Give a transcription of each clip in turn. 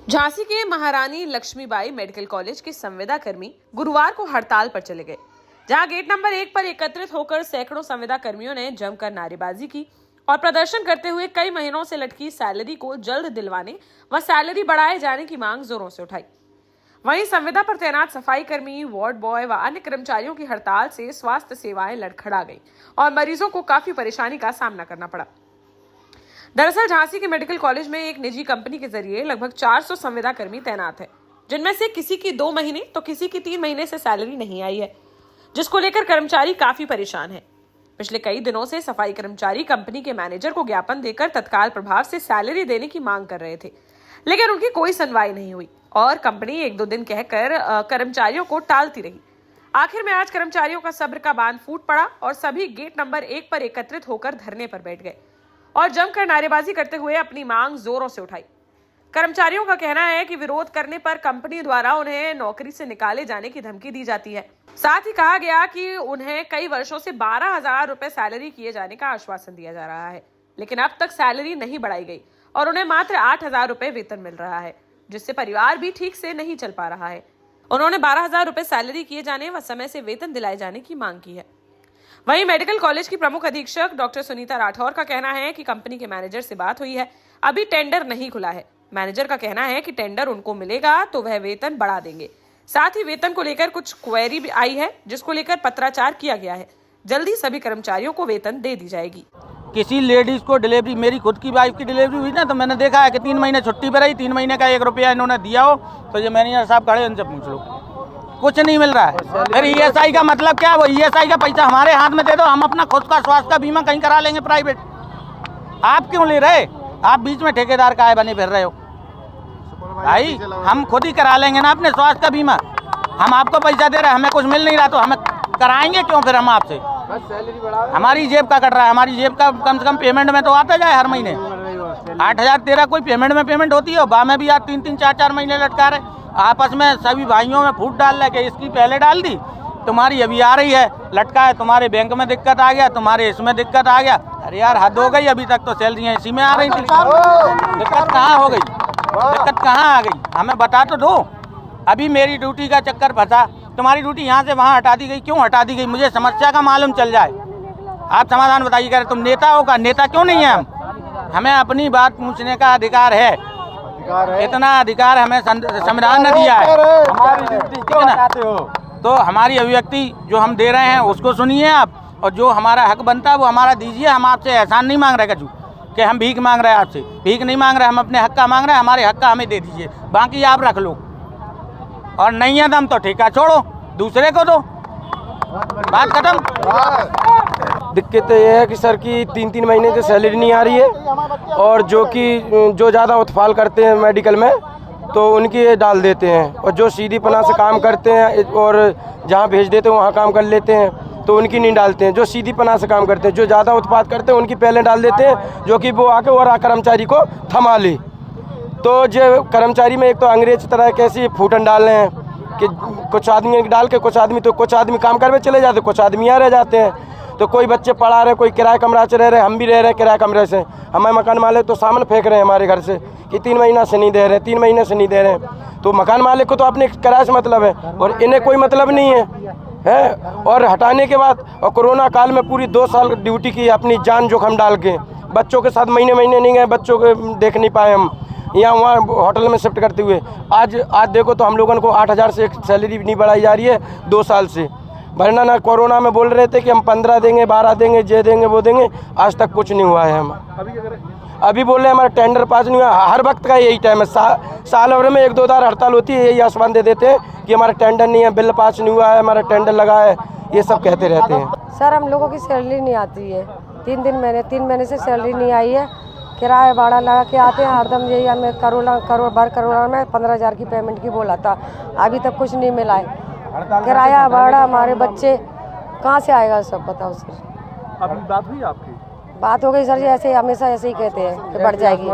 झांसी के महारानी Lakshmibai medical college के संविदा कर्मी गुरुवार को हड़ताल पर चले गए, जहां गेट नंबर 1 पर एकत्रित होकर सैकड़ों संविदा कर्मियों ने जमकर नारेबाजी की और प्रदर्शन करते हुए कई महीनों से लटकी सैलरी को जल्द दिलवाने व सैलरी बढ़ाए जाने की मांग जोरों से उठाई। वहीं संविदा पर तैनात सफाई कर्मी, वार्ड बॉय व अन्य कर्मचारियों की हड़ताल से स्वास्थ्य सेवाएं लड़खड़ा गई और मरीजों को काफी परेशानी का सामना करना पड़ा। दरअसल झांसी के मेडिकल कॉलेज में एक निजी कंपनी के जरिए लगभग 400 संविदा कर्मी तैनात है, जिनमें से किसी की 2 महीने तो किसी की 3 महीने से सैलरी नहीं आई है, जिसको लेकर कर्मचारी काफी परेशान है। पिछले कई दिनों से सफाई कर्मचारी कंपनी के मैनेजर को ज्ञापन देकर तत्काल प्रभाव से सैलरी देने की मांग कर रहे थे, लेकिन उनकी कोई सुनवाई नहीं हुई और कंपनी 1-2 दिन कहकर कर्मचारियों को टालती रही। आखिर में आज कर्मचारियों का सब्र का बांध फूट पड़ा और सभी गेट नंबर 1 पर एकत्रित होकर धरने पर बैठ गए और जमकर नारेबाजी करते हुए अपनी मांग जोरों से उठाई। कर्मचारियों का कहना है कि विरोध करने पर कंपनी द्वारा उन्हें नौकरी से निकाले जाने की धमकी दी जाती है। साथ ही कहा गया कि उन्हें कई वर्षों से 12,000 रुपए सैलरी किए जाने का आश्वासन दिया जा रहा है, लेकिन अब तक सैलरी नहीं बढ़ाई गई और उन्हें मात्र 8,000 रुपए वेतन मिल रहा है, जिससे परिवार भी ठीक से नहीं चल पा रहा है। उन्होंने 12,000 रुपए सैलरी किए जाने व समय से वेतन दिलाए जाने की मांग की है। वहीं मेडिकल कॉलेज की प्रमुख अधीक्षक डॉक्टर सुनीता राठौर का कहना है कि कंपनी के मैनेजर से बात हुई है, अभी टेंडर नहीं खुला है। मैनेजर का कहना है कि टेंडर उनको मिलेगा तो वह वेतन बढ़ा देंगे। साथ ही वेतन को लेकर कुछ क्वेरी भी आई है, जिसको लेकर पत्राचार किया गया है। जल्दी सभी कर्मचारियों को वेतन दे दी जाएगी। किसी लेडीज को डिलीवरी, मेरी खुद की वाइफ की डिलीवरी हुई ना, तो मैंने देखा है कि 3 महीने छुट्टी पर रही, 3 महीने का 1 रुपया इन्होंने दिया हो तो ये मैनेजर साहब खड़े, उनसे पूछ लो, कुछ नहीं मिल रहा है। फिर ESI का मतलब क्या? वो ESI का पैसा हमारे हाथ में दे दो, हम अपना खुद का स्वास्थ्य का बीमा कहीं करा लेंगे प्राइवेट। आप क्यों ले रहे? आप बीच में ठेकेदार काहे बने फिर रहे हो भाई? हम खुद ही करा लेंगे ना अपने स्वास्थ्य का बीमा। हम आपको पैसा दे रहे हैं, हमें कुछ मिल नहीं रहा तो हमें कराएंगे क्यों फिर हम आपसे? हमारी जेब का कट रहा है, हमारी जेब का कम से कम पेमेंट में तो आता जाए हर महीने। 8,000 तेरा कोई पेमेंट में पेमेंट होती है, बा में भी आज 3-3, 4-4 महीने लटका रहे। आपस में सभी भाइयों में फूट डाल रहे कि इसकी पहले डाल दी, तुम्हारी अभी आ रही है, लटका है, तुम्हारे बैंक में दिक्कत आ गया, तुम्हारे इसमें दिक्कत आ गया। अरे यार हद हो गई, अभी तक तो सैलरियाँ इसी में आ रही थी, दिक्कत कहाँ हो गई? दिक्कत कहाँ आ गई? हमें बता तो दो। अभी मेरी ड्यूटी का चक्कर फंसा, तुम्हारी ड्यूटी यहाँ से वहाँ हटा दी गई, क्यों हटा दी गई? मुझे समस्या का मालूम चल जाए, आप समाधान बताइए। कह रहे तुम नेता हो का? नेता क्यों नहीं है हम? हमें अपनी बात पूछने का अधिकार है, इतना अधिकार हमें संविधान ने दिया है। तो हमारी अभिव्यक्ति जो हम दे रहे हैं उसको सुनिए आप, और जो हमारा हक बनता है वो हमारा दीजिए। हम आपसे एहसान नहीं मांग रहे कजू कि हम भीख मांग रहे हैं, आपसे भीख नहीं मांग रहे, हम अपने हक का मांग रहे हैं। हमारे हक का हमें दे दीजिए, बाकी आप रख लो, और नहीं है दम तो ठेका छोड़ो, दूसरे को दो, बात खत्म। दिक्कत ये है कि सर की 3-3 महीने से सैलरी नहीं आ रही है, और जो ज़्यादा उत्फाल करते हैं मेडिकल में तो उनकी डाल देते हैं, और जो सीधी पना से काम करते हैं और जहाँ भेज देते हैं वहाँ काम कर लेते हैं तो उनकी नहीं डालते हैं। जो सीधी पना से काम करते हैं, जो ज़्यादा उत्पाद करते हैं उनकी पहले डाल देते हैं, जो कि वो आके और कर्मचारी को थमा ले। तो जो कर्मचारी में एक तो अंग्रेज तरह कैसी फूटन डाल रहे हैं कि कुछ आदमी डाल के कुछ आदमी काम करने चले जाते, कुछ आदमी यहाँ रह जाते हैं। तो कोई बच्चे पढ़ा रहे, कोई किराए कमरा से रह रहे, हम भी रह रहे किराए कमरे से। हमें मकान मालिक तो सामान फेंक रहे हैं हमारे घर से कि 3 महीना से नहीं दे रहे, 3 महीने से नहीं दे रहे हैं। तो मकान मालिक को तो अपने किराए से मतलब है और इन्हें कोई मतलब नहीं है। और हटाने के बाद और कोरोना काल में पूरी 2 साल ड्यूटी की, अपनी जान जोखम डाल के बच्चों के साथ महीने नहीं गए, बच्चों को देख नहीं पाए हम, यहाँ वहाँ होटल में शिफ्ट करते हुए। आज देखो तो हम लोगों को 8,000 से सैलरी नहीं बढ़ाई जा रही है 2 साल से। वरना ना कोरोना में बोल रहे थे कि हम 15 देंगे, 12 देंगे, ये देंगे, वो देंगे, आज तक कुछ नहीं हुआ है। हम अभी बोल रहे हैं हमारा टेंडर पास नहीं हुआ। हर वक्त का यही टाइम है, साल भर में 1-2 बार हड़ताल होती है, यही आसमान दे देते हैं कि हमारा टेंडर नहीं है, बिल पास नहीं हुआ है, हमारा टेंडर लगा है, ये सब कहते रहते हैं। सर हम लोगों की सैलरी नहीं आती है, 3 महीने से सैलरी नहीं आई है। किराया भाड़ा लगा के आते हैं हरदम, यही हमें करोड़ में 15,000 की पेमेंट की बोला था, अभी तक कुछ नहीं मिला है। किराया भाड़ा, हमारे बच्चे कहाँ से आएगा सब बताओ सर। अभी बात हुई आपकी? बात हो गई सर जी, ऐसे हमेशा ऐसे ही कहते हैं कि बढ़ जाएगी,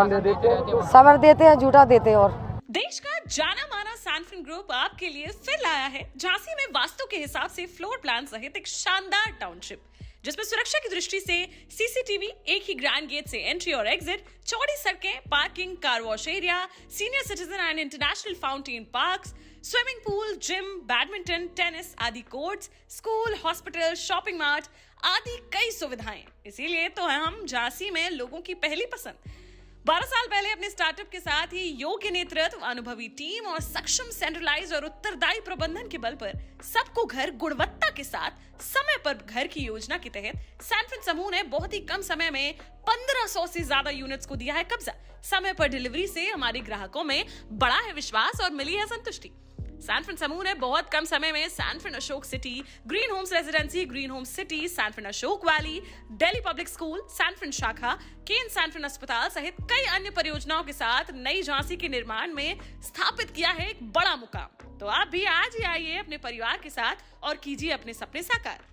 सबर देते हैं, झूठा देते हैं। और देश का जाना माना सैनफिन ग्रुप आपके लिए फिर लाया है झांसी में वास्तु के हिसाब से फ्लोर प्लान सहित एक शानदार टाउनशिप, जिसमें सुरक्षा की दृष्टि से सीसीटीवी, एक ही ग्रैंड गेट से एंट्री और एग्जिट, चौड़ी सड़कें, parking, car wash area, senior citizen and international fountain parks, swimming pool, gym, badminton, tennis आदि courts, school, hospital, shopping mart आदि कई सुविधाएं। इसीलिए तो हम झांसी में लोगों की पहली पसंद। 12 साल पहले अपने स्टार्टअप के साथ ही योग्य नेतृत्व, अनुभवी टीम और सक्षम सेंट्रलाइज और उत्तरदायी प्रबंधन के बल पर सबको घर गुणवत्ता के साथ समय पर घर की योजना के तहत सैनफिन समूह ने बहुत ही कम समय में 1500 से ज्यादा यूनिट्स को दिया है कब्जा। समय पर डिलीवरी से हमारे ग्राहकों में बढ़ा है विश्वास और मिली है संतुष्टि। सैनफिन समूह ने बहुत कम समय में Sanfin Ashok city, green homes residency, green homes city, Sanfin Ashok valley, Delhi public school, Sanfin शाखा, केन सैनफिन अस्पताल सहित कई अन्य परियोजनाओं के साथ नई झांसी के निर्माण में स्थापित किया है एक बड़ा मुकाम। तो आप भी आज ही आइए अपने परिवार के साथ और कीजिए अपने सपने साकार।